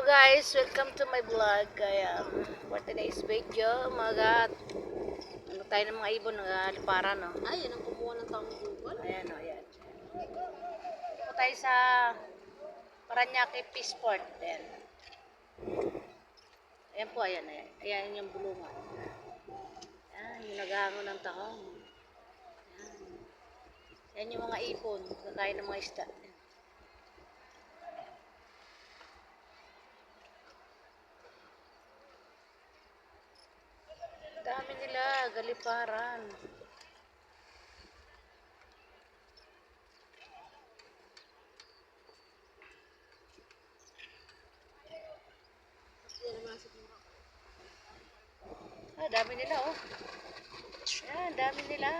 Hello guys, welcome to my vlog. Kaya for today's video, ano tayo ng mga ibon, nagaliparan, no? Ay, yan ang kumuha ng taong Google. Ayan, no, ayan. Ito tayo sa Paranaque Peaceport. Ayan. Ayan po, ayan, ayan. Ayan yung bulungan. Ayan, yung naghango ng tahong. Ayan. Ayan yung mga ibon, kakain ng mga isda. Ayan. Dami nila, galiparan. Dami nila, oh. Ayan, dami nila.